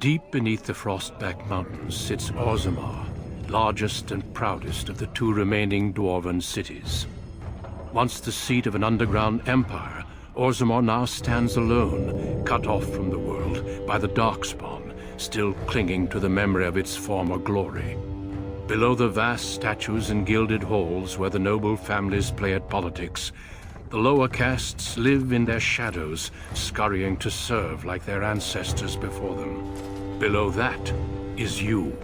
Deep beneath the Frostback Mountains sits Orzammar, largest and proudest of the two remaining Dwarven cities. Once the seat of an underground empire, Orzammar now stands alone, cut off from the world by the Darkspawn, still clinging to the memory of its former glory. Below the vast statues and gilded halls where the noble families play at politics, the lower castes live in their shadows, scurrying to serve like their ancestors before them. Below that is you.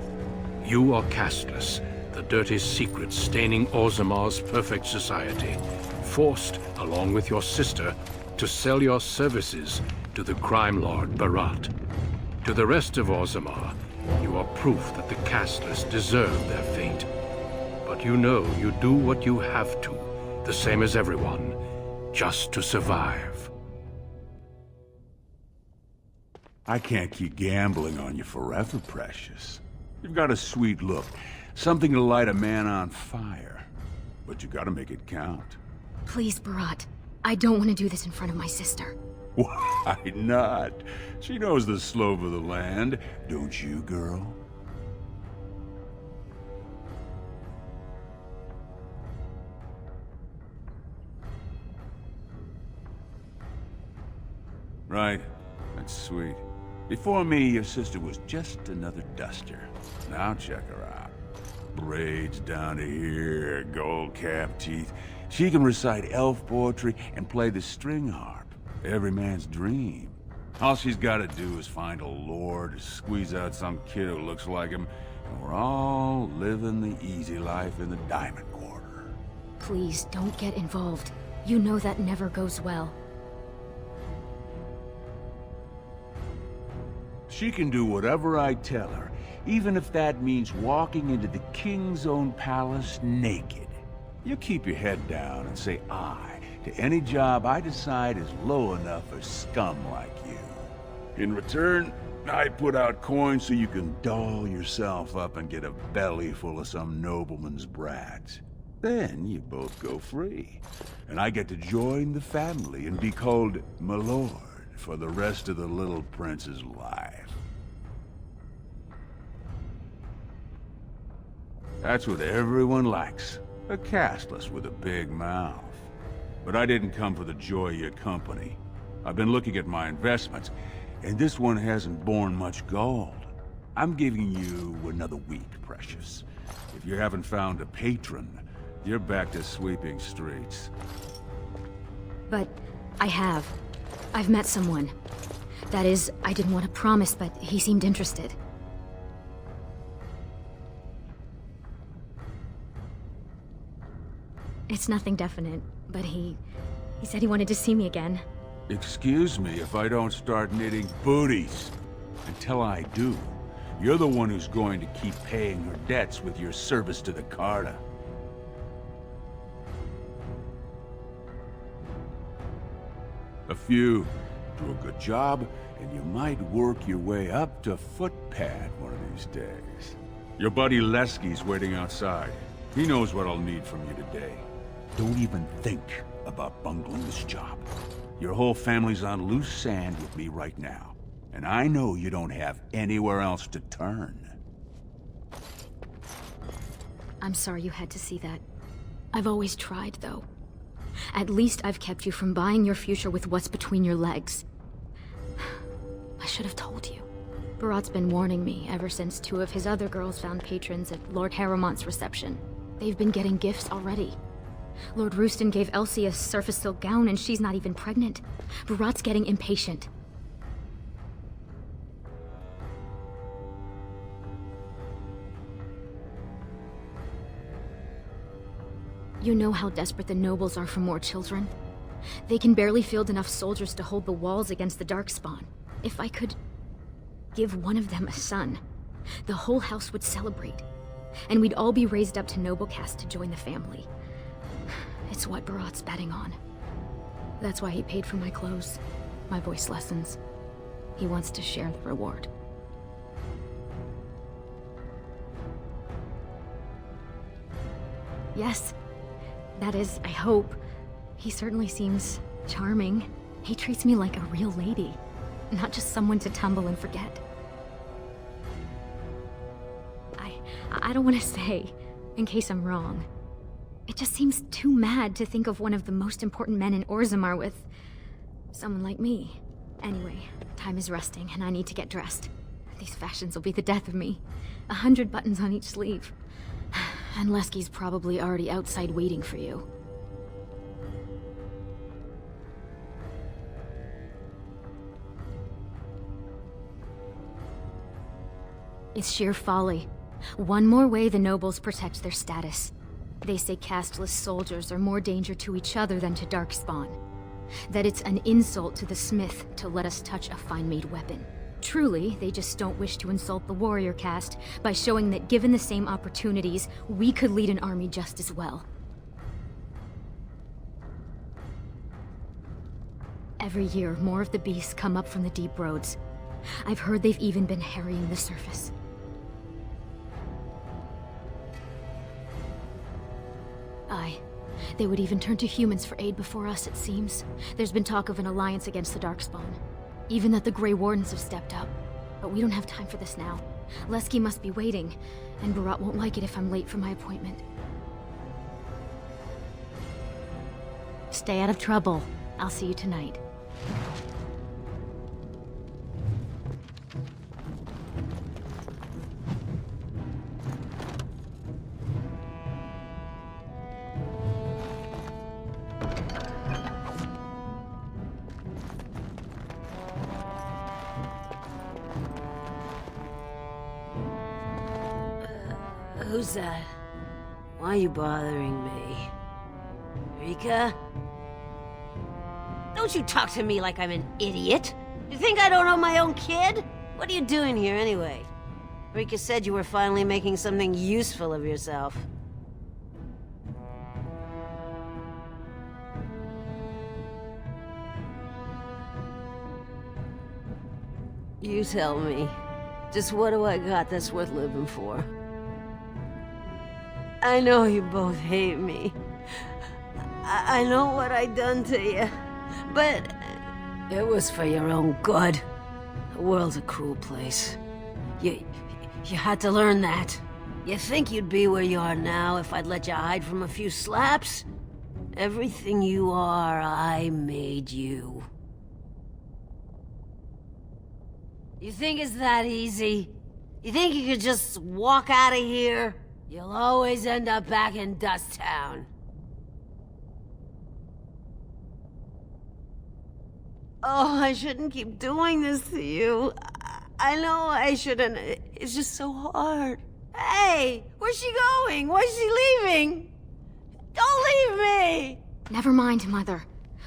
You are casteless, the dirty secret staining Orzammar's perfect society, forced, along with your sister, to sell your services to the crime lord Barat. To the rest of Orzammar, you are proof that the casteless deserve their fate. But you know you do what you have to, the same as everyone, just to survive. I can't keep gambling on you forever, Precious. You've got a sweet look, something to light a man on fire. But you gotta make it count. Please, Barat. I don't want to do this in front of my sister. Why not? She knows the slope of the land, don't you, girl? Right. That's sweet. Before me, your sister was just another duster. Now check her out. Braids down to here, gold-capped teeth. She can recite elf poetry and play the string harp. Every man's dream. All she's gotta do is find a lord, squeeze out some kid who looks like him, and we're all living the easy life in the Diamond Quarter. Please, don't get involved. You know that never goes well. She can do whatever I tell her, even if that means walking into the king's own palace naked. You keep your head down and say aye to any job I decide is low enough for scum like you. In return, I put out coins so you can doll yourself up and get a belly full of some nobleman's brats. Then you both go free, and I get to join the family and be called my lord for the rest of the little prince's life. That's what everyone likes. A casteless with a big mouth. But I didn't come for the joy of your company. I've been looking at my investments, and this one hasn't borne much gold. I'm giving you another week, Precious. If you haven't found a patron, you're back to sweeping streets. But I have. I've met someone. That is, I didn't want to promise, but he seemed interested. It's nothing definite, but he said he wanted to see me again. Excuse me if I don't start knitting booties. Until I do, you're the one who's going to keep paying her debts with your service to the Carta. A few do a good job, and you might work your way up to footpad one of these days. Your buddy Lesky's waiting outside. He knows what I'll need from you today. Don't even think about bungling this job. Your whole family's on loose sand with me right now, and I know you don't have anywhere else to turn. I'm sorry you had to see that. I've always tried, though. At least I've kept you from buying your future with what's between your legs. I should have told you. Barat's been warning me ever since two of his other girls found patrons at Lord Harrowmont's reception. They've been getting gifts already. Lord Rooston gave Elsie a surface silk gown and she's not even pregnant. Barat's getting impatient. You know how desperate the nobles are for more children? They can barely field enough soldiers to hold the walls against the Darkspawn. If I could give one of them a son, the whole house would celebrate. And we'd all be raised up to noble caste to join the family. It's what Barat's betting on. That's why he paid for my clothes, my voice lessons. He wants to share the reward. Yes. That is, I hope. He certainly seems charming. He treats me like a real lady, not just someone to tumble and forget. I don't want to say, in case I'm wrong. It just seems too mad to think of one of the most important men in Orzammar with someone like me. Anyway, time is rusting, and I need to get dressed. These fashions will be the death of me. 100 buttons on each sleeve. And Lesky's probably already outside waiting for you. It's sheer folly. One more way the nobles protect their status. They say casteless soldiers are more danger to each other than to Darkspawn. That it's an insult to the smith to let us touch a fine-made weapon. Truly, they just don't wish to insult the warrior caste by showing that given the same opportunities, we could lead an army just as well. Every year, more of the beasts come up from the deep roads. I've heard they've even been harrying the surface. Aye. They would even turn to humans for aid before us, it seems. There's been talk of an alliance against the Darkspawn. Even that the Grey Wardens have stepped up. But we don't have time for this now. Lesky must be waiting, and Barat won't like it if I'm late for my appointment. Stay out of trouble. I'll see you tonight. Who's that? Why are you bothering me? Rika? Don't you talk to me like I'm an idiot! You think I don't know my own kid? What are you doing here anyway? Rika said you were finally making something useful of yourself. You tell me. Just what do I got that's worth living for? I know you both hate me. I know what I done to you, but it was for your own good. The world's a cruel place. You had to learn that. You think you'd be where you are now if I'd let you hide from a few slaps? Everything you are, I made you. You think it's that easy? You think you could just walk out of here? You'll always end up back in Dust Town. Oh, I shouldn't keep doing this to you. I know I shouldn't. It's just so hard. Hey, where's she going? Why's she leaving? Don't leave me! Never mind, Mother.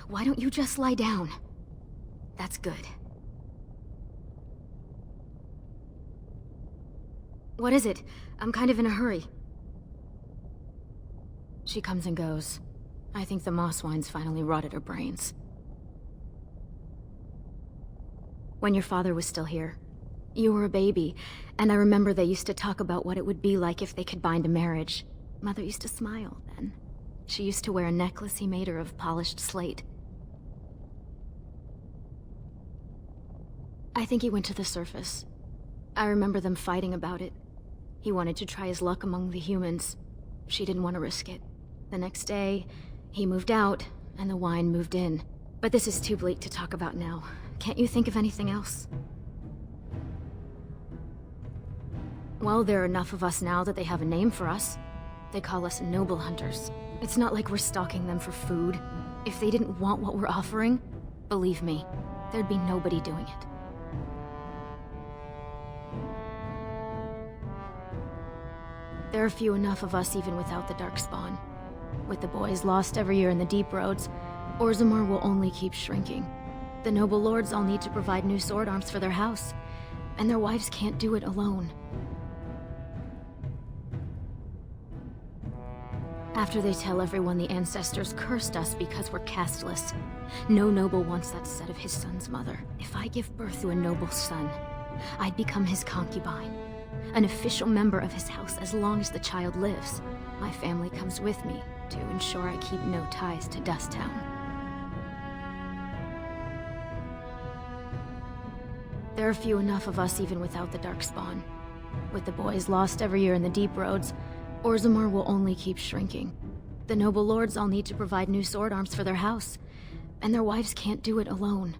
Why don't you just lie down? That's good. What is it? I'm kind of in a hurry. She comes and goes. I think the moss wine's finally rotted her brains. When your father was still here, you were a baby, and I remember they used to talk about what it would be like if they could bind a marriage. Mother used to smile then. She used to wear a necklace he made her of polished slate. I think he went to the surface. I remember them fighting about it. He wanted to try his luck among the humans. She didn't want to risk it. The next day, he moved out, and the wine moved in. But this is too bleak to talk about now. Can't you think of anything else? Well, there are enough of us now that they have a name for us. They call us noble hunters. It's not like we're stalking them for food. If they didn't want what we're offering, believe me, there'd be nobody doing it. There are few enough of us even without the Darkspawn. With the boys lost every year in the deep roads, Orzammar will only keep shrinking. The noble lords all need to provide new sword arms for their house, and their wives can't do it alone. After they tell everyone the ancestors cursed us because we're casteless, no noble wants that said of his son's mother. If I give birth to a noble son, I'd become his concubine. An official member of his house as long as the child lives. My family comes with me to ensure I keep no ties to Dust Town. There are few enough of us even without the Darkspawn. With the boys lost every year in the deep roads, Orzammar will only keep shrinking. The noble lords all need to provide new sword arms for their house, and their wives can't do it alone.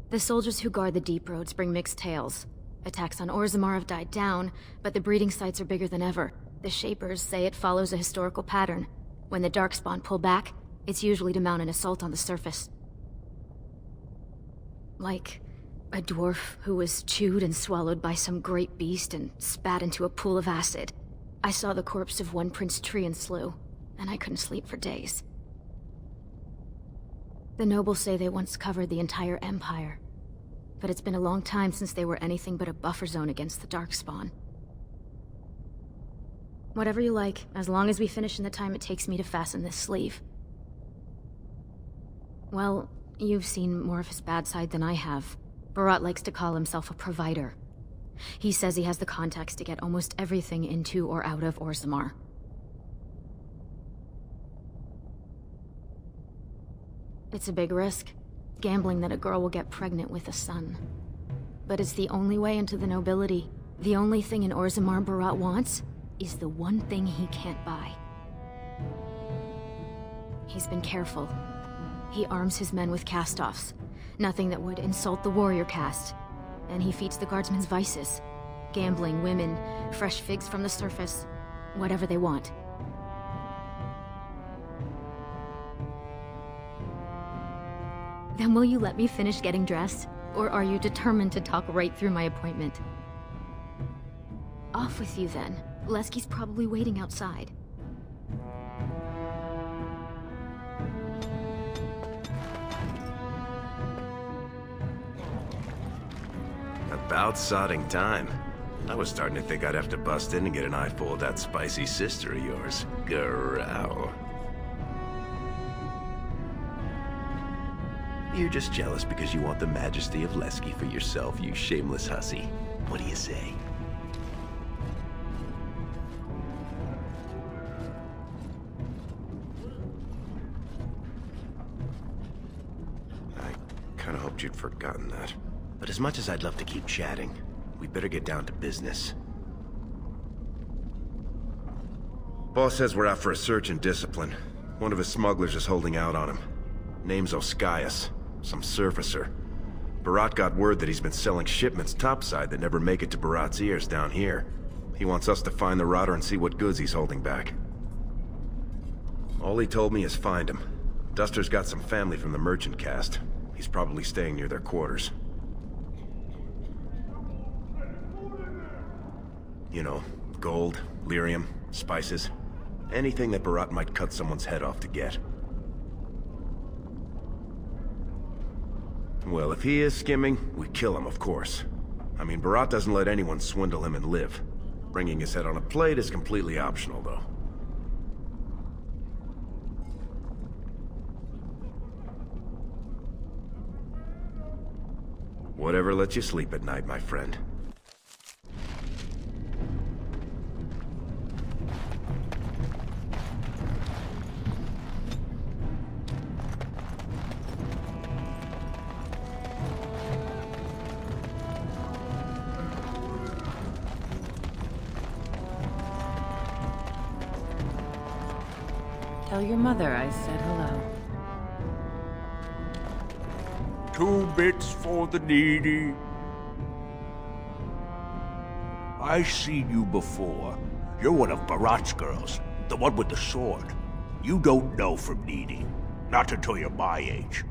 The soldiers who guard the deep roads bring mixed tales. Attacks on Orzammar have died down, but the breeding sites are bigger than ever. The Shapers say it follows a historical pattern. When the Darkspawn pull back, it's usually to mount an assault on the surface. Like a dwarf who was chewed and swallowed by some great beast and spat into a pool of acid. I saw the corpse of one Prince Treant slew, and I couldn't sleep for days. The nobles say they once covered the entire Empire, but it's been a long time since they were anything but a buffer zone against the Darkspawn. Whatever you like, as long as we finish in the time it takes me to fasten this sleeve. Well, you've seen more of his bad side than I have. Barat likes to call himself a provider. He says he has the contacts to get almost everything into or out of Orzammar. It's a big risk, gambling that a girl will get pregnant with a son. But it's the only way into the nobility. The only thing in Orzammar Barat wants is the one thing he can't buy. He's been careful. He arms his men with cast-offs. Nothing that would insult the warrior caste. And he feeds the guardsmen's vices. Gambling, women, fresh figs from the surface. Whatever they want. Then will you let me finish getting dressed? Or are you determined to talk right through my appointment? Off with you then. Lesky's probably waiting outside. About sodding time. I was starting to think I'd have to bust in and get an eyeful of that spicy sister of yours. Growl. You're just jealous because you want the majesty of Lesky for yourself, you shameless hussy. What do you say? I kinda hoped you'd forgotten that. But as much as I'd love to keep chatting, we'd better get down to business. Boss says we're out for a search and discipline. One of his smugglers is holding out on him. Name's Oskias, some surfacer. Barat got word that he's been selling shipments topside that never make it to Barat's ears down here. He wants us to find the rotter and see what goods he's holding back. All he told me is find him. Duster's got some family from the merchant caste. He's probably staying near their quarters. You know, gold, lyrium, spices. Anything that Barat might cut someone's head off to get. Well, if he is skimming, we kill him, of course. I mean, Barat doesn't let anyone swindle him and live. Bringing his head on a plate is completely optional, though. Whatever lets you sleep at night, my friend. Tell your mother I said hello. 2 bits for the needy. I've seen you before. You're one of Barat's girls, the one with the sword. You don't know from needy. Not until you're my age.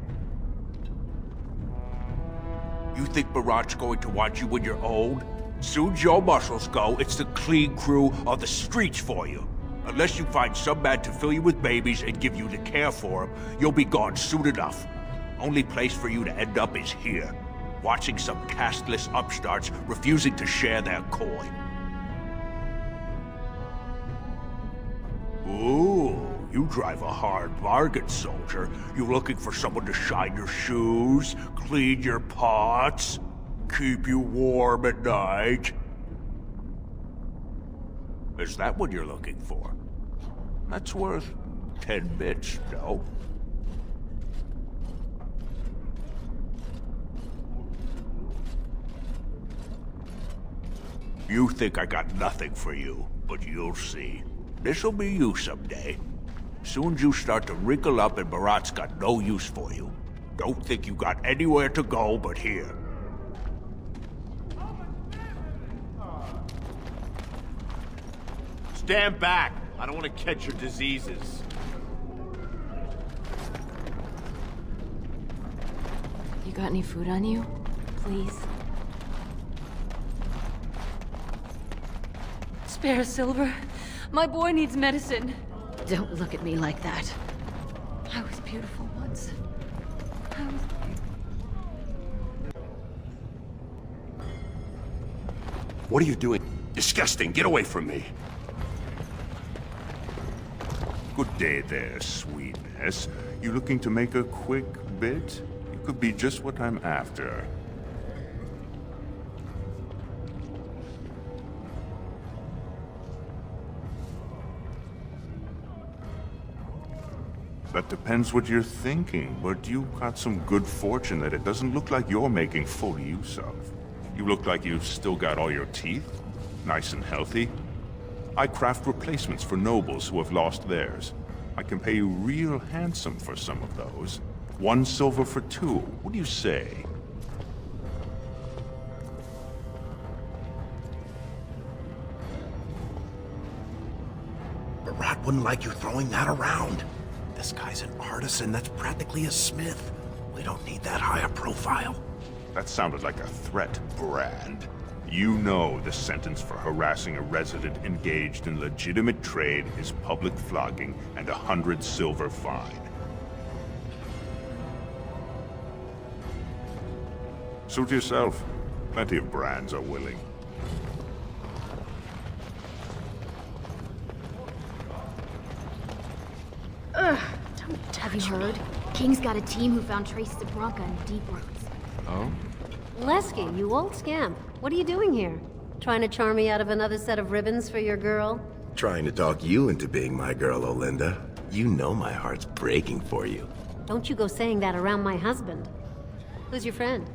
You think Barat's going to want you when you're old? Soon as your muscles go, it's the clean crew on the streets for you. Unless you find some man to fill you with babies and give you the care for them, you'll be gone soon enough. Only place for you to end up is here, watching some casteless upstarts refusing to share their coin. Ooh, you drive a hard bargain, soldier. You looking for someone to shine your shoes, clean your pots, keep you warm at night? Is that what you're looking for? That's worth 10 bits, no? You think I got nothing for you, but you'll see. This'll be you someday. Soon as you start to wrinkle up and Barat's got no use for you. Don't think you got anywhere to go but here. Stand back! I don't want to catch your diseases. You got any food on you? Please? Spare silver. My boy needs medicine. Don't look at me like that. I was beautiful once. What are you doing? Disgusting! Get away from me! Good day there, sweetness. You looking to make a quick bit? You could be just what I'm after. That depends what you're thinking, but you got some good fortune that it doesn't look like you're making full use of. You look like you've still got all your teeth, nice and healthy. I craft replacements for nobles who have lost theirs. I can pay you real handsome for some of those. 1 silver for 2. What do you say? Barat wouldn't like you throwing that around. This guy's an artisan that's practically a smith. We don't need that high a profile. That sounded like a threat, Brand. You know the sentence for harassing a resident engaged in legitimate trade is public flogging and 100 silver fine. Suit yourself. Plenty of Brands are willing. Have you heard? King's got a team who found traces of Bronca in deep roots. Oh? Lesky, you old scamp. What are you doing here? Trying to charm me out of another set of ribbons for your girl? Trying to talk you into being my girl, Olinda. You know my heart's breaking for you. Don't you go saying that around my husband. Who's your friend?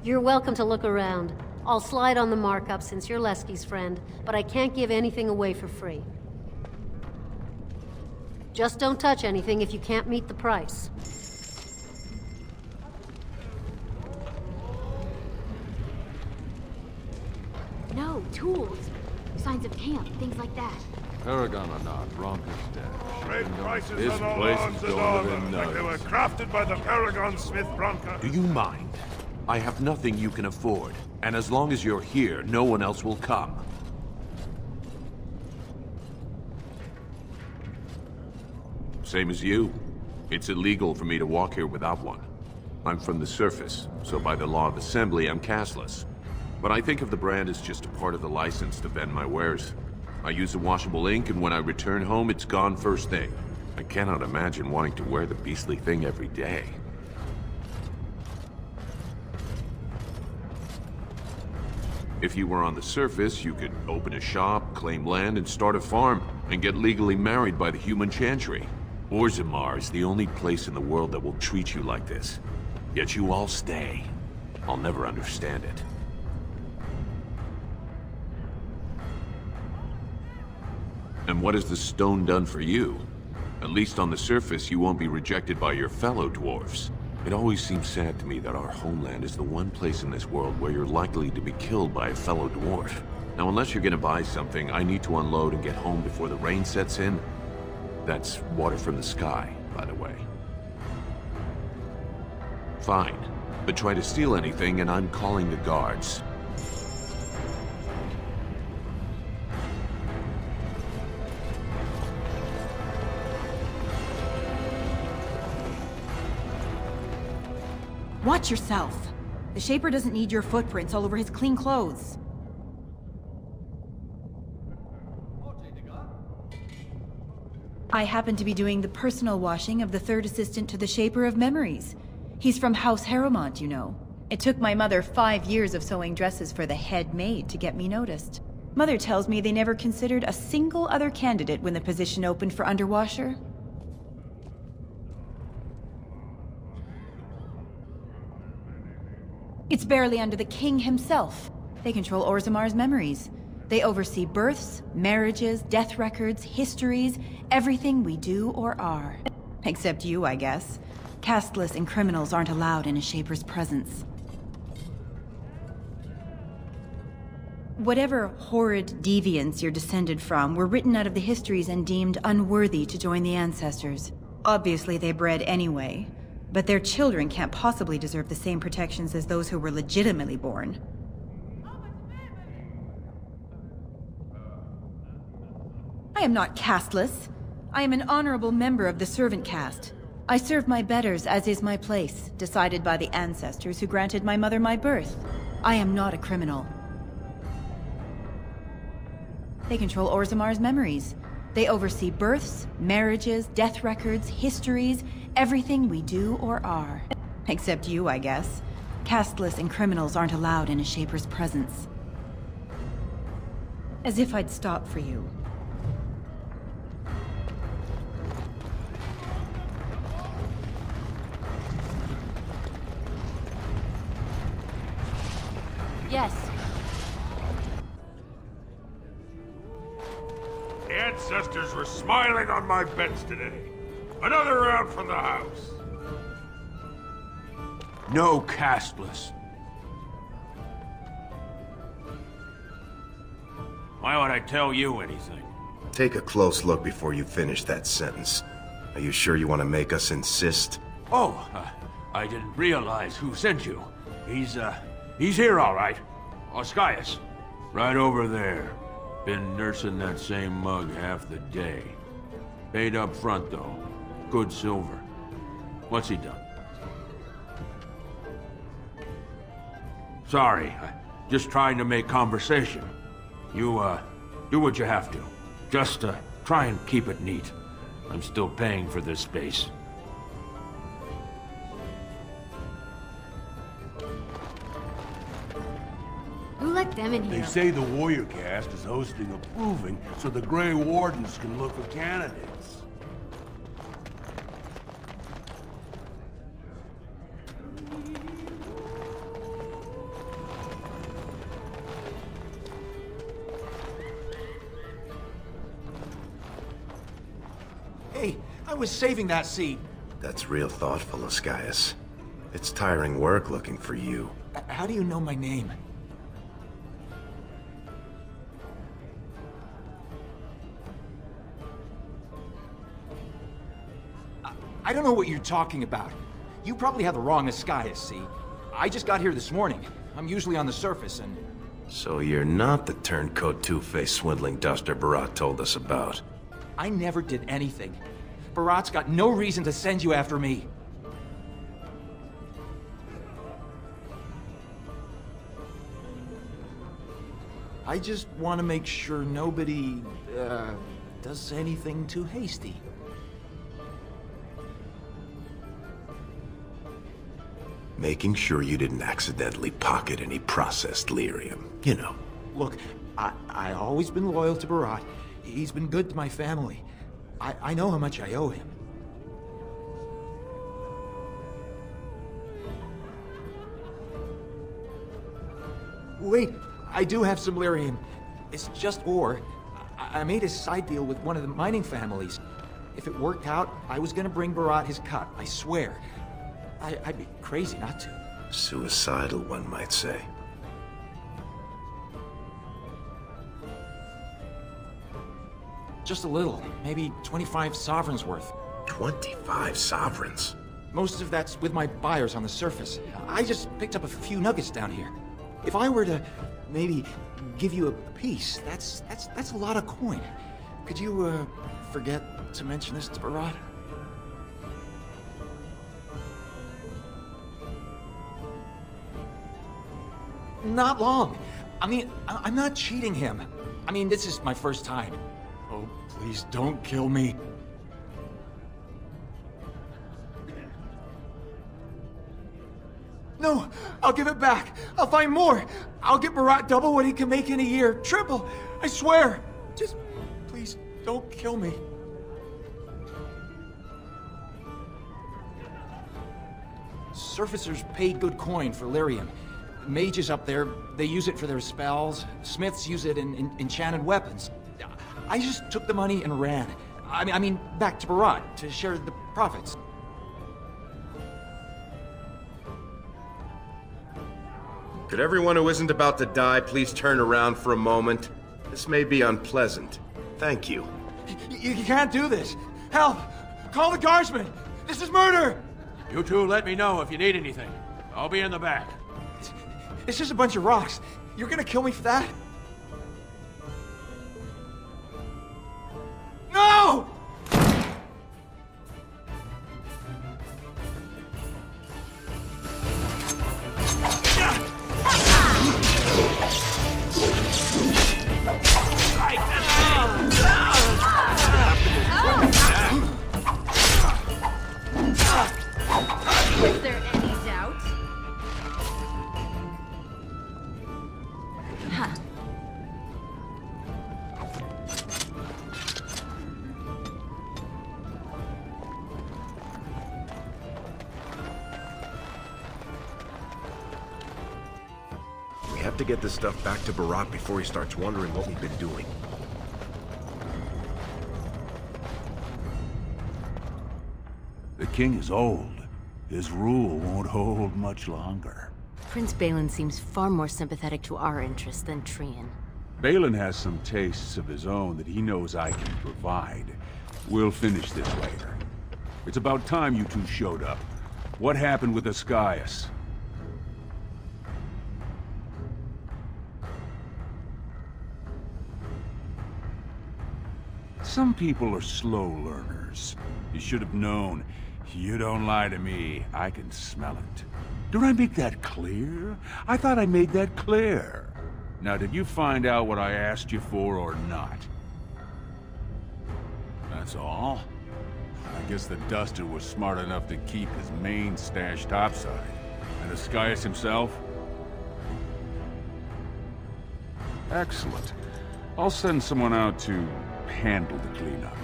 You're welcome to look around. I'll slide on the markup since you're Lesky's friend, but I can't give anything away for free. Just don't touch anything if you can't meet the price. No, tools. Signs of camp, things like that. Paragon or not, Bronca's dead. Trade prices This on all place lawns is and going all to that, be like they were nuts. crafted by the Paragon Smith Bronca. Do you mind? I have nothing you can afford, and as long as you're here, no one else will come. Same as you. It's illegal for me to walk here without one. I'm from the surface, so by the law of assembly, I'm cashless. But I think of the brand as just a part of the license to vend my wares. I use a washable ink, and when I return home, it's gone first thing. I cannot imagine wanting to wear the beastly thing every day. If you were on the surface, you could open a shop, claim land, and start a farm, and get legally married by the human chantry. Orzammar is the only place in the world that will treat you like this. Yet you all stay. I'll never understand it. And what has the stone done for you? At least on the surface, you won't be rejected by your fellow dwarves. It always seems sad to me that our homeland is the one place in this world where you're likely to be killed by a fellow dwarf. Now, unless you're gonna buy something, I need to unload and get home before the rain sets in. That's water from the sky, by the way. Fine, but try to steal anything and I'm calling the guards. Watch yourself. The Shaper doesn't need your footprints all over his clean clothes. I happen to be doing the personal washing of the third assistant to the Shaper of Memories. He's from House Harrowmont, you know. It took my mother 5 years of sewing dresses for the head maid to get me noticed. Mother tells me they never considered a single other candidate when the position opened for underwasher. It's barely under the king himself. They control Orzamar's memories. They oversee births, marriages, death records, histories, everything we do or are. Except you, I guess. Casteless and criminals aren't allowed in a Shaper's presence. Whatever horrid deviants you're descended from were written out of the histories and deemed unworthy to join the ancestors. Obviously they bred anyway, but their children can't possibly deserve the same protections as those who were legitimately born. I am not casteless. I am an honorable member of the servant caste. I serve my betters as is my place, decided by the ancestors who granted my mother my birth. I am not a criminal. They control Orzamar's memories. They oversee births, marriages, death records, histories, everything we do or are. Except you, I guess. Casteless and criminals aren't allowed in a Shaper's presence. As if I'd stop for you. Yes. The ancestors were smiling on my bets today. Another round for the house. No casteless. Why would I tell you anything? Take a close look before you finish that sentence. Are you sure you want to make us insist? Oh, I didn't realize who sent you. He's here all right. Oscius. Right over there. Been nursing that same mug half the day. Paid up front, though. Good silver. What's he done? Sorry, just trying to make conversation. You, do what you have to. Just, try and keep it neat. I'm still paying for this space. Who let them in here? They say the warrior caste is hosting a proving so the Grey Wardens can look for candidates. Hey, I was saving that seat. That's real thoughtful, Oscius. It's tiring work looking for you. How do you know my name? I don't know what you're talking about. You probably have the wrong Oscius, see? I just got here this morning. I'm usually on the surface, and... So you're not the turncoat two-faced swindling duster Barat told us about. I never did anything. Barat's got no reason to send you after me. I just want to make sure nobody, does anything too hasty. Making sure you didn't accidentally pocket any processed lyrium. You know. Look, I always been loyal to Barat. He's been good to my family. I know how much I owe him. Wait, I do have some lyrium. It's just ore. I made a side deal with one of the mining families. If it worked out, I was gonna bring Barat his cut, I swear. I'd be crazy not to. Suicidal, one might say. Just a little, maybe 25 sovereigns worth. 25 sovereigns? Most of that's with my buyers on the surface. I just picked up a few nuggets down here. If I were to maybe give you a piece, that's a lot of coin. Could you forget to mention this to Barat? Not long. I mean, I'm not cheating him. I mean, this is my first time. Oh, please don't kill me. No, I'll give it back. I'll find more. I'll get Barat double what he can make in a year. Triple, I swear. Just, please, don't kill me. Surfacers pay good coin for lyrium. Mages up there, they use it for their spells. Smiths use it in enchanted weapons. I just took the money and ran. I mean, back to Barat to share the profits. Could everyone who isn't about to die please turn around for a moment? This may be unpleasant. Thank you. You can't do this. Help! Call the guardsmen! This is murder! You two let me know if you need anything. I'll be in the back. It's just a bunch of rocks. You're gonna kill me for that? No! Is there any doubt? Huh. We have to get this stuff back to Barat before he starts wondering what we've been doing. The king is old. His rule won't hold much longer. Prince Balin seems far more sympathetic to our interests than Trian. Balin has some tastes of his own that he knows I can provide. We'll finish this later. It's about time you two showed up. What happened with Ascaius? Some people are slow learners. You should have known. You don't lie to me. I can smell it. Did I make that clear? I thought I made that clear. Now, did you find out what I asked you for or not? That's all? I guess the Duster was smart enough to keep his main stash topside. And Ascaius himself? Excellent. I'll send someone out to handle the cleanup.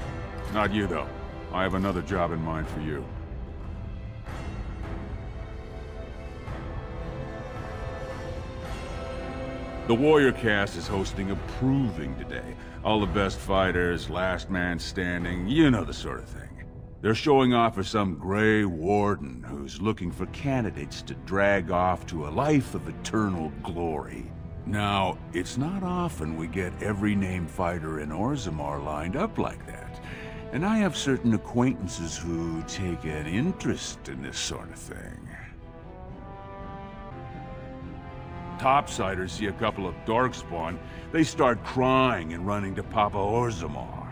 Not you, though. I have another job in mind for you. The Warrior Cast is hosting a proving today. All the best fighters, last man standing, you know the sort of thing. They're showing off for some Grey Warden who's looking for candidates to drag off to a life of eternal glory. Now, it's not often we get every named fighter in Orzammar lined up like that. And I have certain acquaintances who take an interest in this sort of thing. Topsiders see a couple of Darkspawn, they start crying and running to Papa Orzammar.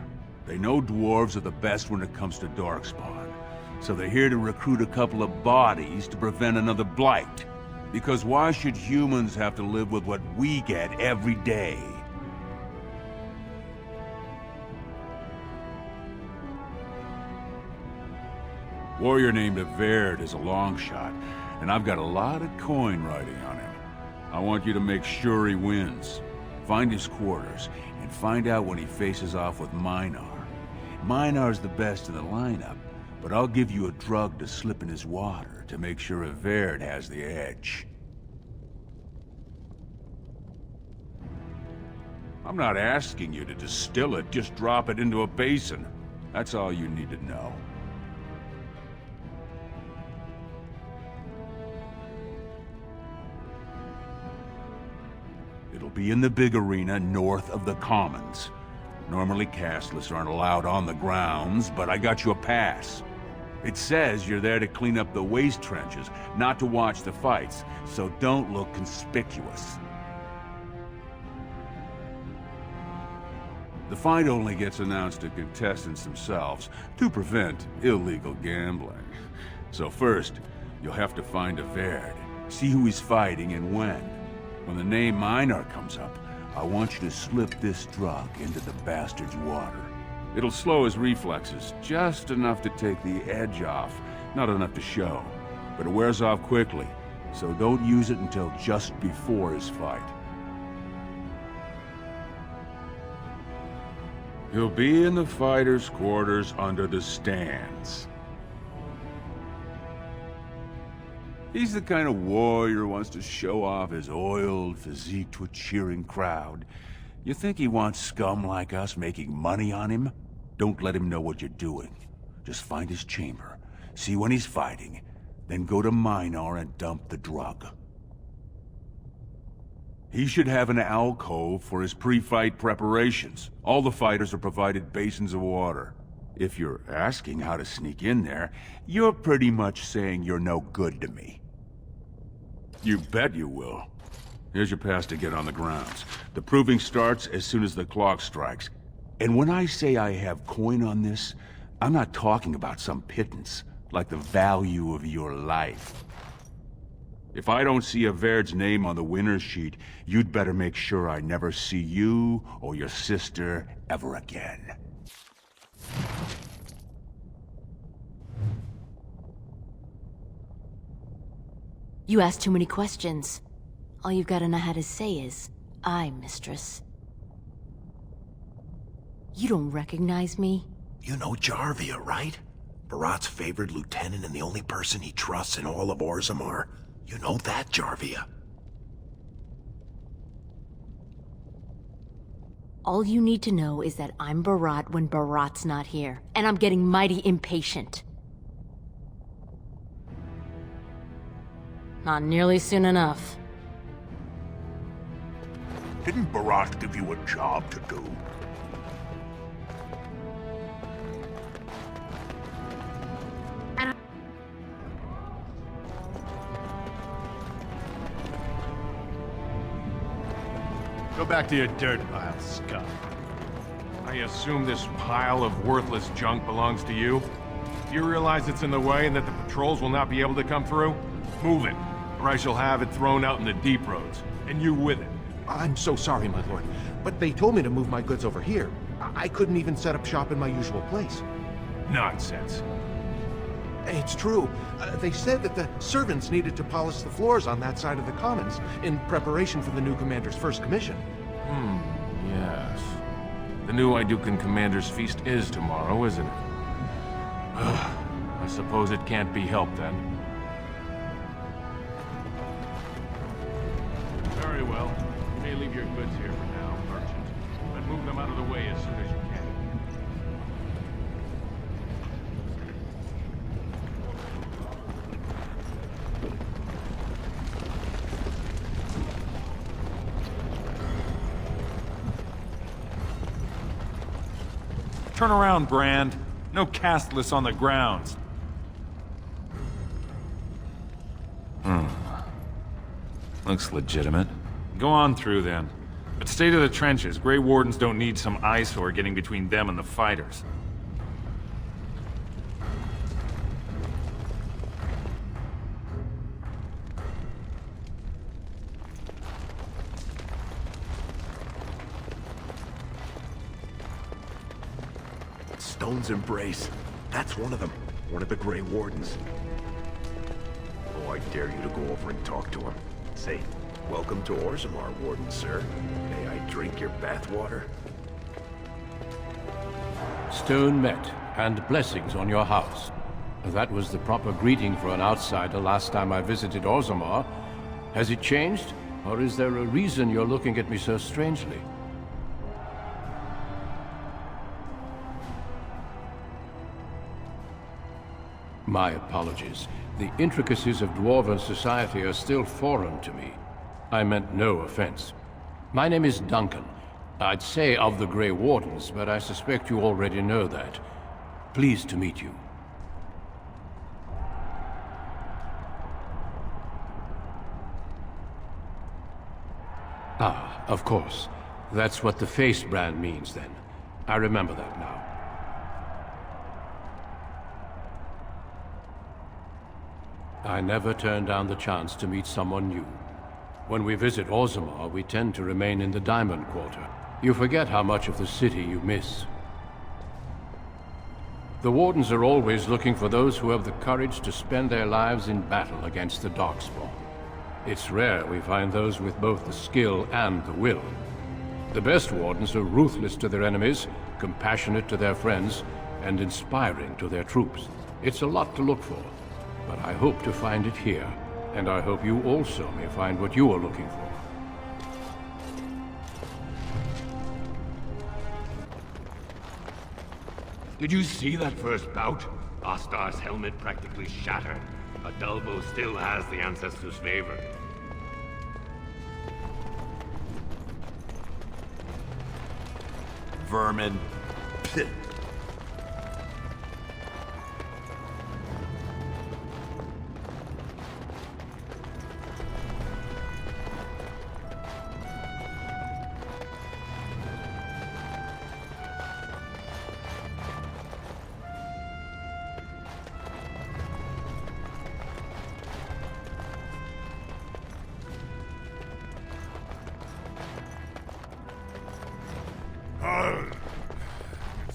They know dwarves are the best when it comes to Darkspawn, so they're here to recruit a couple of bodies to prevent another blight. Because why should humans have to live with what we get every day? Warrior named Averd is a long shot, and I've got a lot of coin riding on him. I want you to make sure he wins. Find his quarters, and find out when he faces off with Minar. Minar's the best in the lineup, but I'll give you a drug to slip in his water to make sure Averd has the edge. I'm not asking you to distill it, just drop it into a basin. That's all you need to know. It'll be in the big arena north of the Commons. Normally castless aren't allowed on the grounds, but I got you a pass. It says you're there to clean up the waste trenches, not to watch the fights, so don't look conspicuous. The fight only gets announced to contestants themselves to prevent illegal gambling. So first, you'll have to find Averd, see who he's fighting and when. When the name Minar comes up, I want you to slip this drug into the bastard's water. It'll slow his reflexes, just enough to take the edge off, not enough to show. But it wears off quickly, so don't use it until just before his fight. He'll be in the fighters' quarters under the stands. He's the kind of warrior who wants to show off his oiled physique to a cheering crowd. You think he wants scum like us making money on him? Don't let him know what you're doing. Just find his chamber, see when he's fighting, then go to Minar and dump the drug. He should have an alcove for his pre-fight preparations. All the fighters are provided basins of water. If you're asking how to sneak in there, you're pretty much saying you're no good to me. You bet you will. Here's your pass to get on the grounds. The proving starts as soon as the clock strikes. And when I say I have coin on this, I'm not talking about some pittance, like the value of your life. If I don't see a Vaird's name on the winner's sheet, you'd better make sure I never see you or your sister ever again. You ask too many questions. All you've got to know how to say is, "I'm mistress." You don't recognize me? You know Jarvia, right? Barat's favorite lieutenant and the only person he trusts in all of Orzammar. You know that, Jarvia? All you need to know is that I'm Barat when Barat's not here, and I'm getting mighty impatient. Not nearly soon enough. Didn't Barat give you a job to do? Go back to your dirt pile, scum. I assume this pile of worthless junk belongs to you? Do you realize it's in the way and that the patrols will not be able to come through? Move it, or I shall have it thrown out in the deep roads, and you with it. I'm so sorry, my lord, but they told me to move my goods over here. I couldn't even set up shop in my usual place. Nonsense. It's true. They said that the servants needed to polish the floors on that side of the commons in preparation for the new commander's first commission. Yes. The new Idukan commander's feast is tomorrow, isn't it? I suppose it can't be helped then. Very well. You may leave your goods here for now, merchant, but move them out of the way as soon as you can. Turn around, Brand. No castless on the grounds. Looks legitimate. Go on through, then. But stay to the trenches. Grey Wardens don't need some eyesore getting between them and the fighters. Stone's Embrace. That's one of them. One of the Grey Wardens. Oh, I dare you to go over and talk to him. Say, welcome to Orzammar, Warden, sir. May I drink your bathwater? Stone met, and blessings on your house. That was the proper greeting for an outsider last time I visited Orzammar. Has it changed? Or is there a reason you're looking at me so strangely? My apologies. The intricacies of Dwarven society are still foreign to me. I meant no offense. My name is Duncan. I'd say of the Grey Wardens, but I suspect you already know that. Pleased to meet you. Ah, of course. That's what the face brand means, then. I remember that now. I never turn down the chance to meet someone new. When we visit Orzammar, we tend to remain in the Diamond Quarter. You forget how much of the city you miss. The Wardens are always looking for those who have the courage to spend their lives in battle against the Darkspawn. It's rare we find those with both the skill and the will. The best Wardens are ruthless to their enemies, compassionate to their friends, and inspiring to their troops. It's a lot to look for, but I hope to find it here, And I hope you also may find what you are looking for. Did you see that first bout? Ostar's helmet practically shattered, but Dulbo still has the Ancestors' favor. Vermin.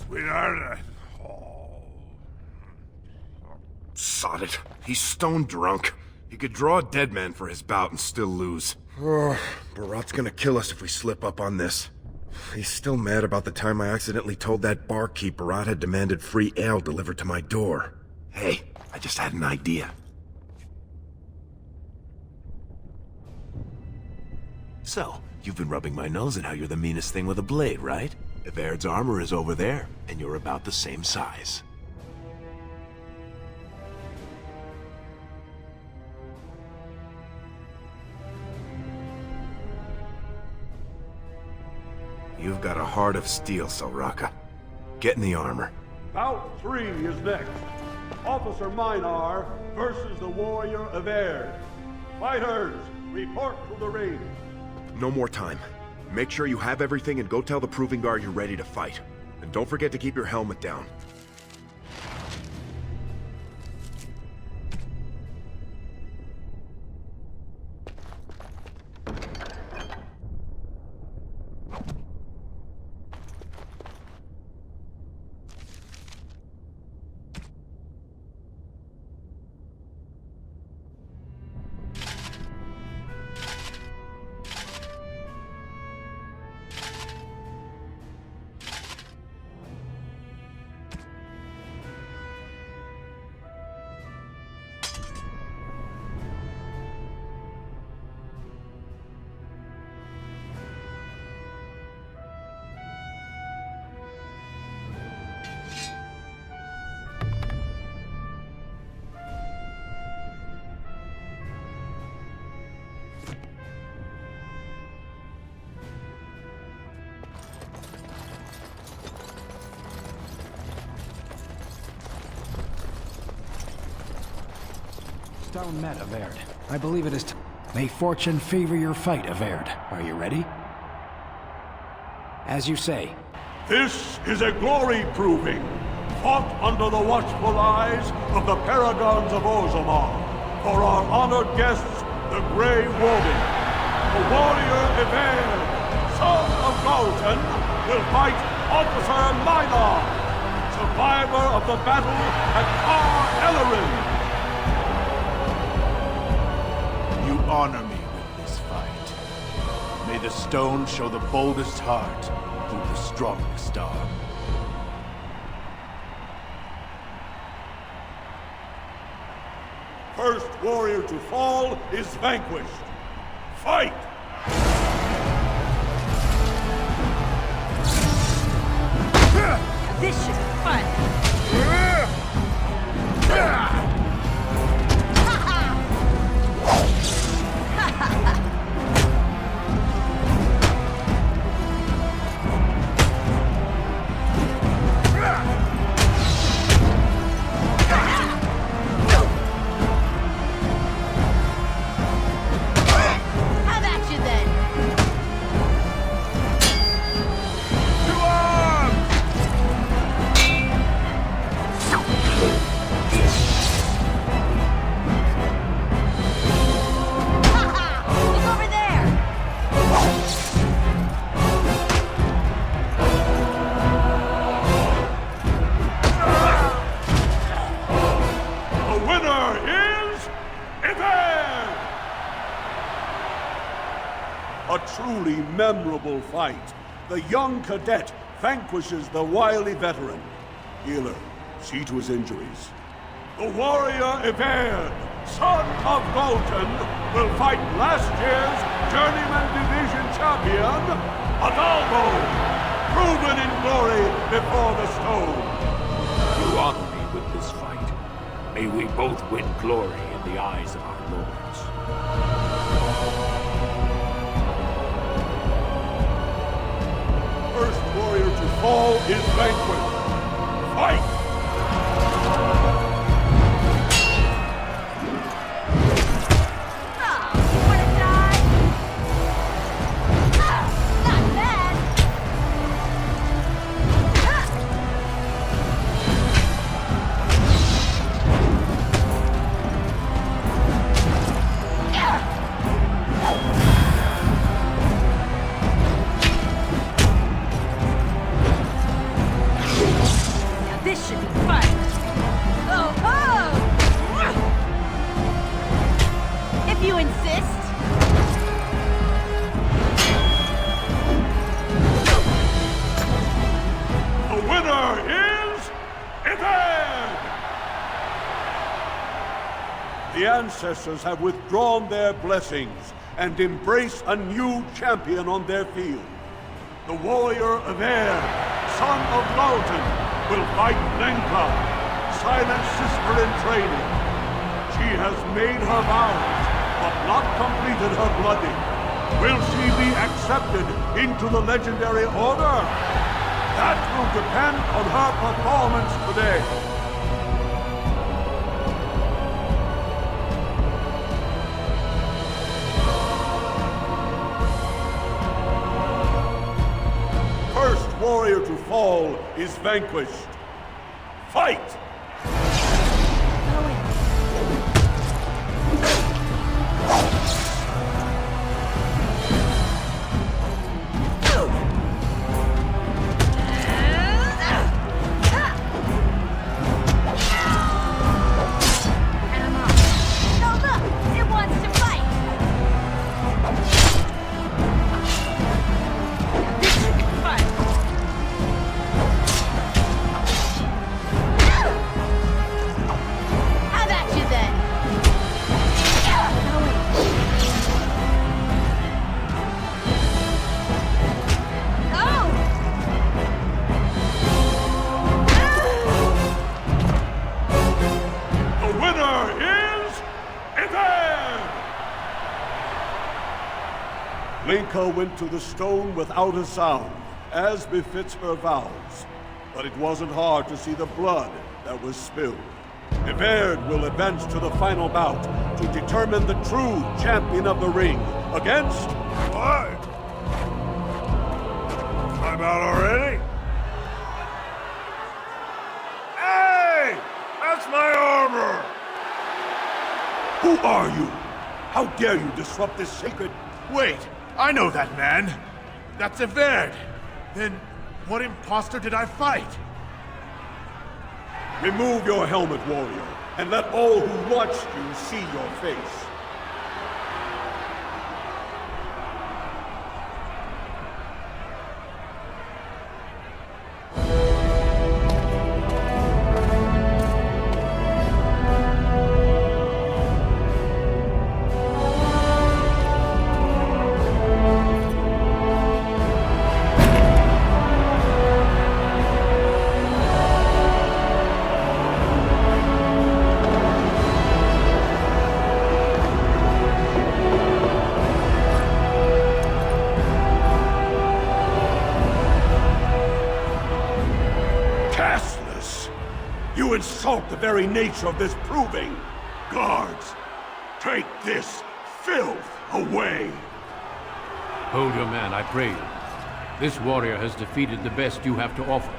Sweetheart, Sod it. He's stone drunk. He could draw a dead man for his bout and still lose. Barat's gonna kill us if we slip up on this. He's still mad about the time I accidentally told that barkeep Barat had demanded free ale delivered to my door. Hey, I just had an idea. So, you've been rubbing my nose at how you're the meanest thing with a blade, right? Evaird's armor is over there, and you're about the same size. You've got a heart of steel, Soraka. Get in the armor. Bout 3 is next. Officer Minar versus the warrior Evaird. Fighters, report to the ring. No more time. Make sure you have everything and go tell the Proving Guard you're ready to fight. And don't forget to keep your helmet down. Stone met, Evaird. I believe it is May fortune favor your fight, Evaird. Are you ready? As you say. This is a glory proving, fought under the watchful eyes of the Paragons of Orzammar, for our honored guests, the Grey Warden. The warrior Evaird, son of Galton, will fight Officer Minar, survivor of the battle at Tar Ellerin. You honor me with this fight. May the stone show the boldest heart through the strongest arm. First warrior to fall is vanquished. Fight! This should be fun. A truly memorable fight. The young cadet vanquishes the wily veteran. Healer, see to his injuries. The warrior Evaird son of Galton, will fight last year's Journeyman Division champion, Adalbo, proven in glory before the stone. You honor me with this fight. May we both win glory in the eyes of our lords. First warrior to fall is vanquished. Fight! This should be fun. Oh, oh! If you insist. The winner is Eved! The ancestors have withdrawn their blessings and embrace a new champion on their field. The warrior Eved, son of Lauten, will fight Lenka, silent sister in training. She has made her vows, but not completed her blooding. Will she be accepted into the legendary order? That will depend on her performance today. First warrior to fall is vanquished. Fight! Lenka went to the stone without a sound, as befits her vows. But it wasn't hard to see the blood that was spilled. Eved will advance to the final bout to determine the true champion of the ring against... What? I'm out already? Hey! That's my armor! Who are you? How dare you disrupt this sacred... Wait! I know that man! That's Eved! Then, what imposter did I fight? Remove your helmet, warrior, and let all who watched you see your face. You insult the very nature of this proving! Guards, take this filth away! Hold your man, I pray you. This warrior has defeated the best you have to offer.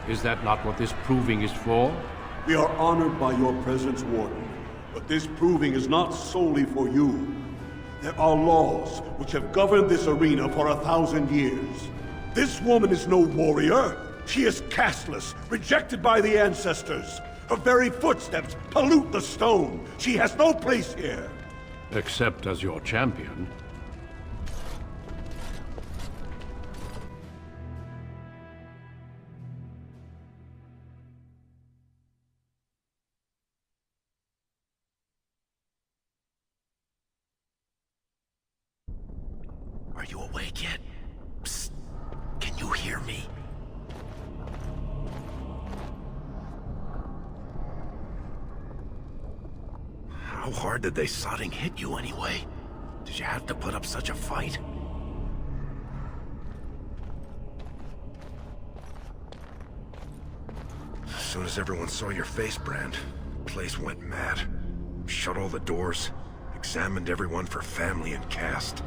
Is that not what this proving is for? We are honored by your presence, Warden. But this proving is not solely for you. There are laws which have governed this arena for 1,000 years. This woman is no warrior. She is casteless, rejected by the ancestors. Her very footsteps pollute the stone. She has no place here. Except as your champion. awake yet? Psst. Can you hear me? How hard did they sodding hit you anyway? Did you have to put up such a fight? As soon as everyone saw your face, Brand, the place went mad. Shut all the doors, examined everyone for family and caste.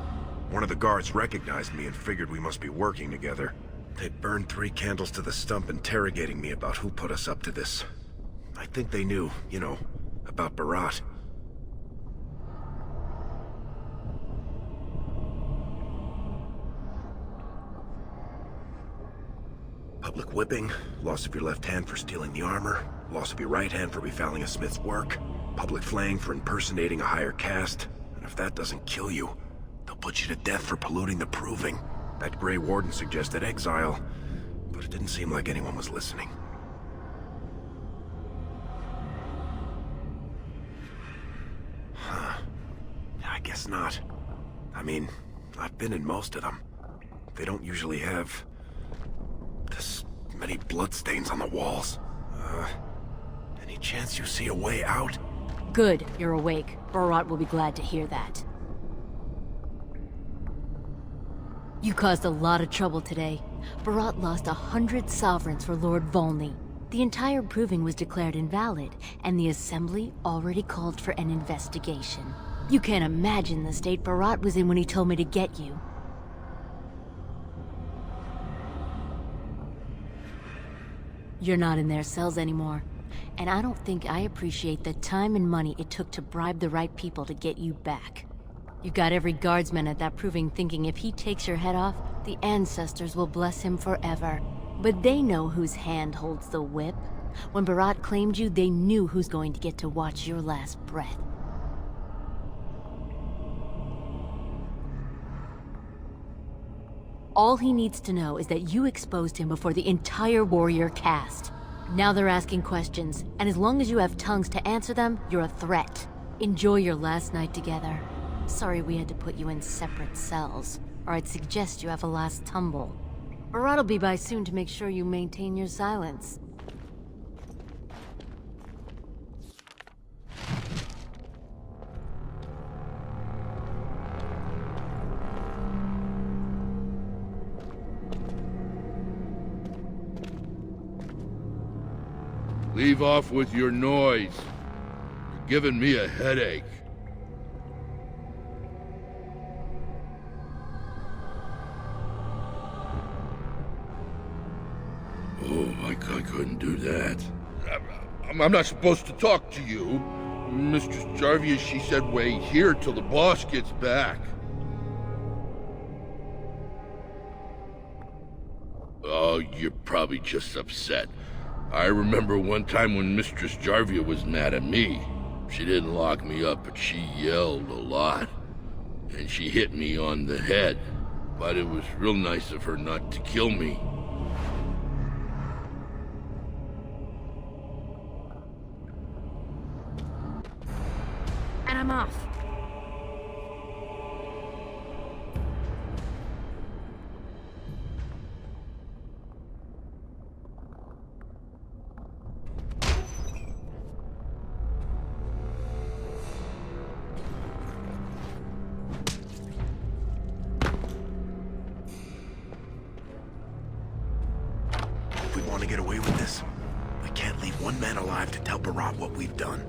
One of the guards recognized me and figured we must be working together. They burned 3 candles to the stump interrogating me about who put us up to this. I think they knew, you know, about Barat. Public whipping, loss of your left hand for stealing the armor, loss of your right hand for befouling a smith's work, public flaying for impersonating a higher caste, and if that doesn't kill you, they'll put you to death for polluting the proving. That Grey Warden suggested exile, but it didn't seem like anyone was listening. Huh. I guess not. I mean, I've been in most of them. They don't usually have this many bloodstains on the walls. Any chance you see a way out? Good, you're awake. Barat will be glad to hear that. You caused a lot of trouble today. Barat lost 100 sovereigns for Lord Volney. The entire proving was declared invalid, and the Assembly already called for an investigation. You can't imagine the state Barat was in when he told me to get you. You're not in their cells anymore, and I don't think I appreciate the time and money it took to bribe the right people to get you back. You got every guardsman at that proving thinking if he takes your head off, the ancestors will bless him forever. But they know whose hand holds the whip. When Barat claimed you, they knew who's going to get to watch your last breath. All he needs to know is that you exposed him before the entire warrior caste. Now they're asking questions, and as long as you have tongues to answer them, you're a threat. Enjoy your last night together. Sorry we had to put you in separate cells, or I'd suggest you have a last tumble. Barat will be by soon to make sure you maintain your silence. Leave off with your noise. You're giving me a headache. Oh, I couldn't do that. I'm not supposed to talk to you. Mistress Jarvia, she said wait here till the boss gets back. Oh, you're probably just upset. I remember one time when Mistress Jarvia was mad at me. She didn't lock me up, but she yelled a lot. And she hit me on the head. But it was real nice of her not to kill me. And I'm off. If we want to get away with this, we can't leave one man alive to tell Barat what we've done.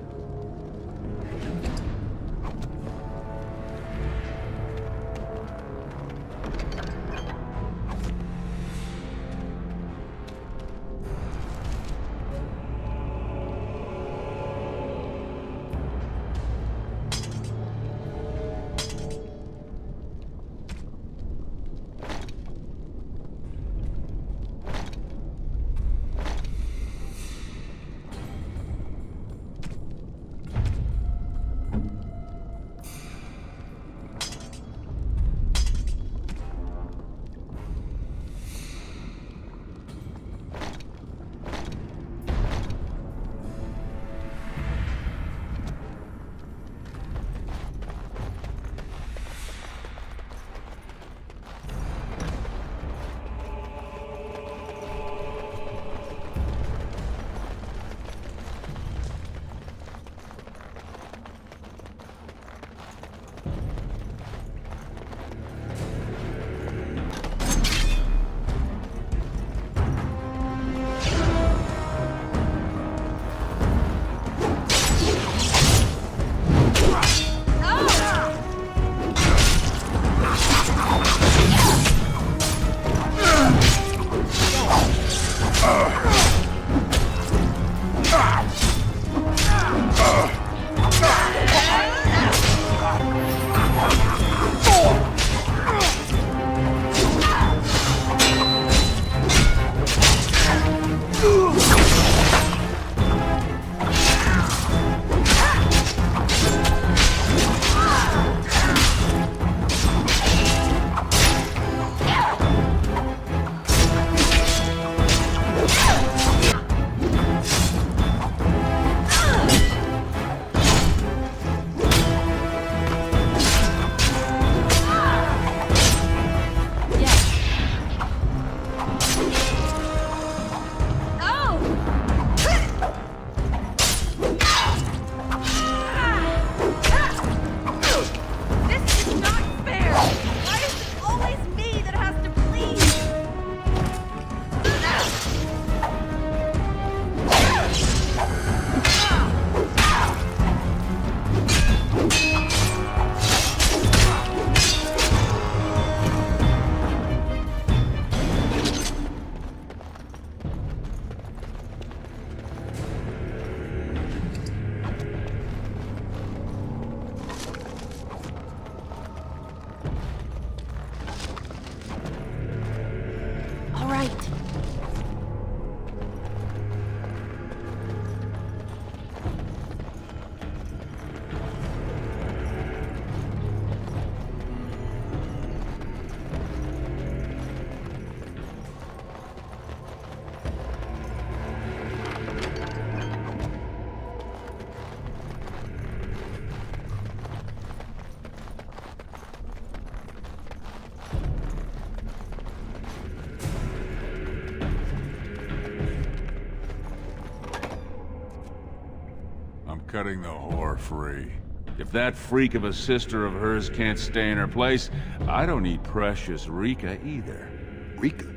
cutting the whore free. If that freak of a sister of hers can't stay in her place, I don't need precious Rika either. Rika?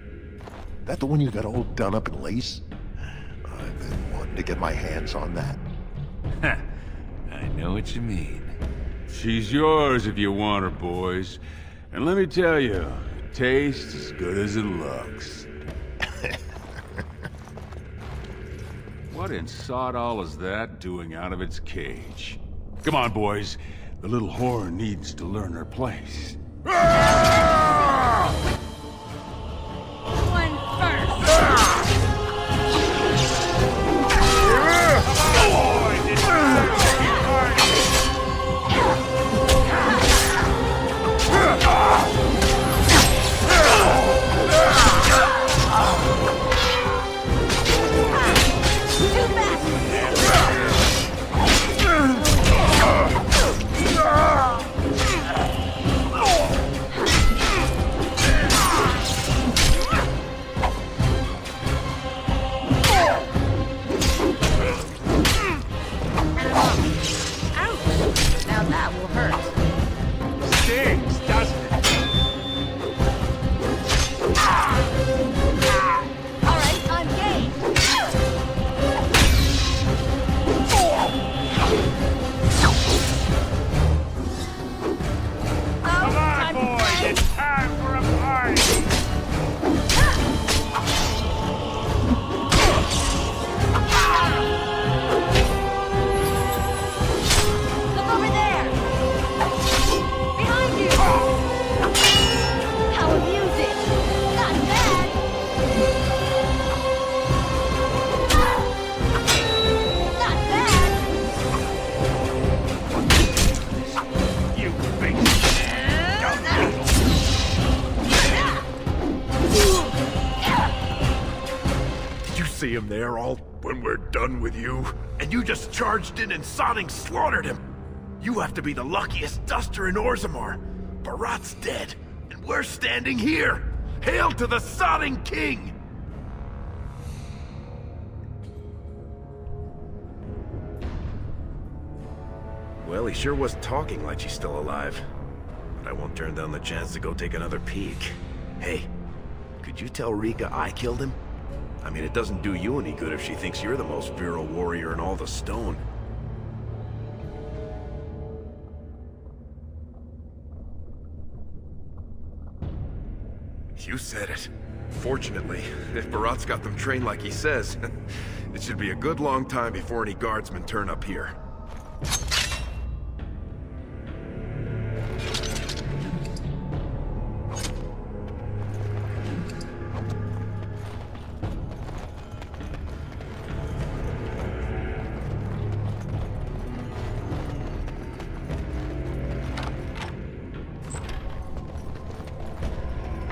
That the one you got all done up in lace? I've been wanting to get my hands on that. I know what you mean. She's yours if you want her, boys. And let me tell you, it tastes as good as it looks. What in sod all is that doing out of its cage? Come on, boys. The little whore needs to learn her place. One first! See him there all when we're done with you? And you just charged in and sodding slaughtered him! You have to be the luckiest duster in Orzammar. Barat's dead, and we're standing here! Hail to the sodding king! Well, he sure was talking like she's still alive. But I won't turn down the chance to go take another peek. Hey, could you tell Rika I killed him? I mean, it doesn't do you any good if she thinks you're the most virile warrior in all the stone. You said it. Fortunately, if Barat's got them trained like he says, it should be a good long time before any guardsmen turn up here.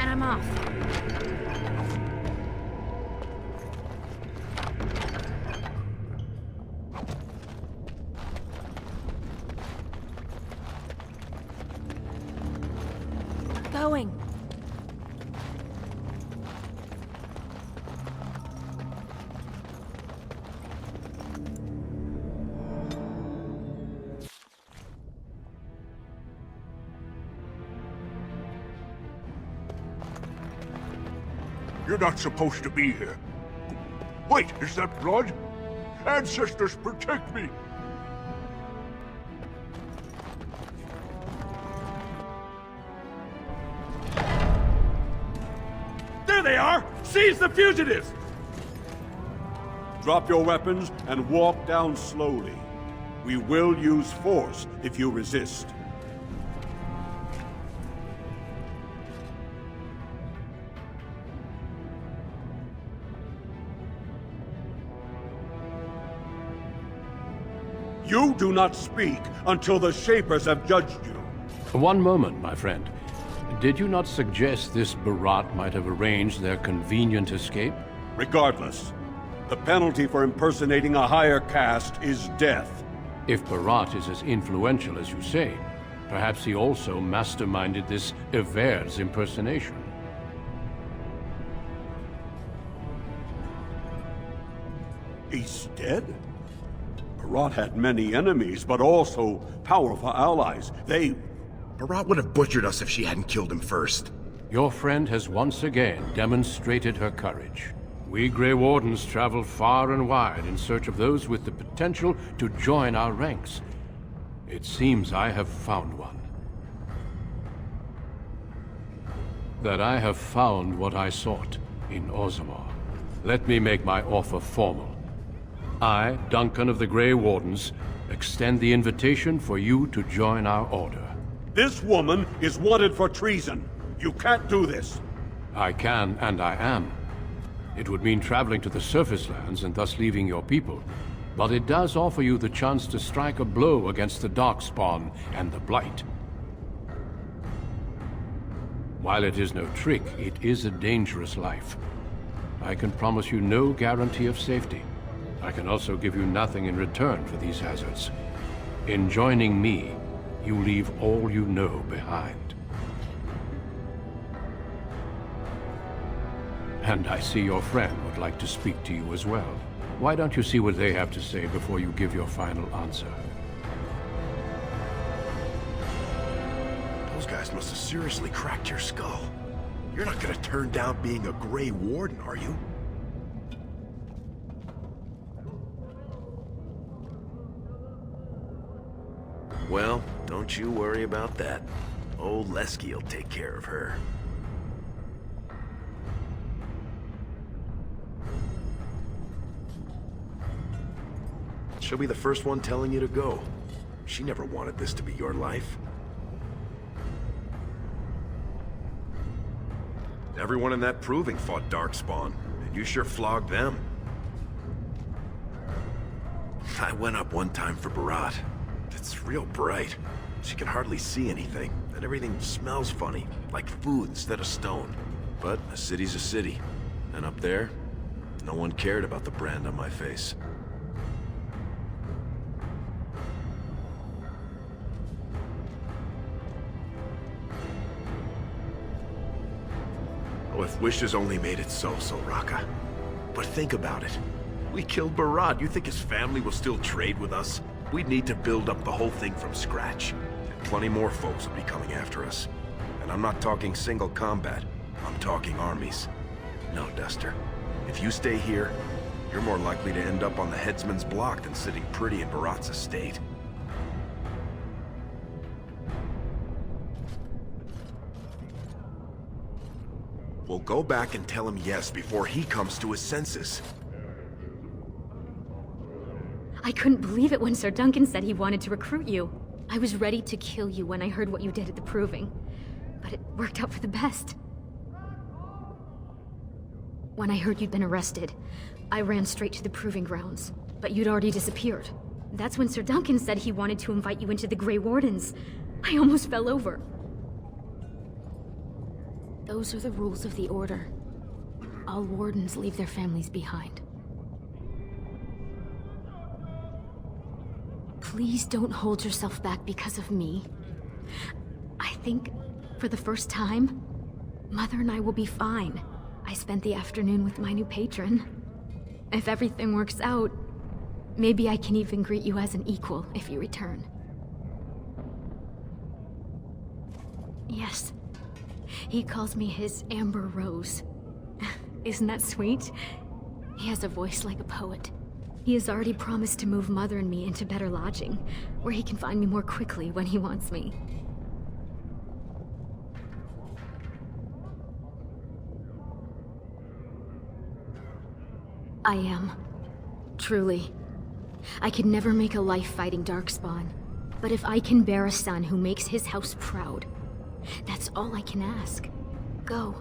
I'm off. Going. You're not supposed to be here. Wait, is that blood? Ancestors, protect me! There they are! Seize the fugitives! Drop your weapons and walk down slowly. We will use force if you resist. You do not speak until the Shapers have judged you. One moment, my friend. Did you not suggest this Barat might have arranged their convenient escape? Regardless, the penalty for impersonating a higher caste is death. If Barat is as influential as you say, perhaps he also masterminded this Everd's impersonation. He's dead? Barat had many enemies, but also powerful allies. Barat would have butchered us if she hadn't killed him first. Your friend has once again demonstrated her courage. We Grey Wardens travel far and wide in search of those with the potential to join our ranks. It seems I have found one. That I have found what I sought in Orzammar. Let me make my offer formal. I, Duncan of the Grey Wardens, extend the invitation for you to join our order. This woman is wanted for treason. You can't do this. I can, and I am. It would mean traveling to the surface lands and thus leaving your people, but it does offer you the chance to strike a blow against the Darkspawn and the Blight. While it is no trick, it is a dangerous life. I can promise you no guarantee of safety. I can also give you nothing in return for these hazards. In joining me, you leave all you know behind. And I see your friend would like to speak to you as well. Why don't you see what they have to say before you give your final answer? Those guys must have seriously cracked your skull. You're not gonna turn down being a Grey Warden, are you? Well, don't you worry about that. Old Lesky will take care of her. She'll be the first one telling you to go. She never wanted this to be your life. Everyone in that proving fought Darkspawn, and you sure flogged them. I went up one time for Barat. It's real bright. She can hardly see anything, and everything smells funny, like food instead of stone. But a city's a city, and up there, no one cared about the brand on my face. Oh, if wishes only made it so, Raka. But think about it. We killed Barat. You think his family will still trade with us? We'd need to build up the whole thing from scratch. And plenty more folks will be coming after us. And I'm not talking single combat. I'm talking armies. No, Duster. If you stay here, you're more likely to end up on the headsman's block than sitting pretty in Barat's estate. We'll go back and tell him yes before he comes to his senses. I couldn't believe it when Sir Duncan said he wanted to recruit you. I was ready to kill you when I heard what you did at the Proving. But it worked out for the best. When I heard you'd been arrested, I ran straight to the Proving Grounds. But you'd already disappeared. That's when Sir Duncan said he wanted to invite you into the Grey Wardens. I almost fell over. Those are the rules of the Order. All Wardens leave their families behind. Please don't hold yourself back because of me. I think, for the first time, Mother and I will be fine. I spent the afternoon with my new patron. If everything works out, maybe I can even greet you as an equal if you return. Yes. He calls me his Amber Rose. Isn't that sweet? He has a voice like a poet. He has already promised to move Mother and me into better lodging, where he can find me more quickly when he wants me. I am. Truly. I could never make a life fighting Darkspawn, but if I can bear a son who makes his house proud, that's all I can ask. Go.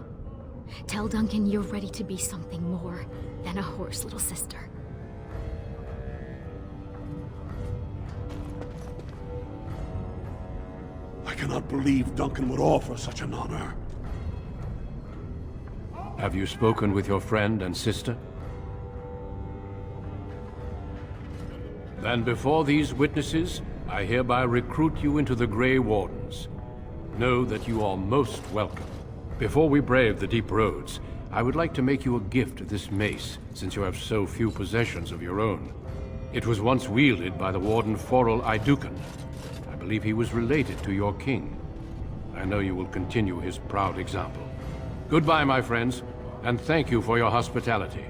Tell Duncan you're ready to be something more than a horse little sister. I cannot believe Duncan would offer such an honor. Have you spoken with your friend and sister? Then before these witnesses, I hereby recruit you into the Grey Wardens. Know that you are most welcome. Before we brave the deep roads, I would like to make you a gift of this mace, since you have so few possessions of your own. It was once wielded by the Warden Forel Idukan. I believe he was related to your king. I know you will continue his proud example. Goodbye, my friends, and thank you for your hospitality.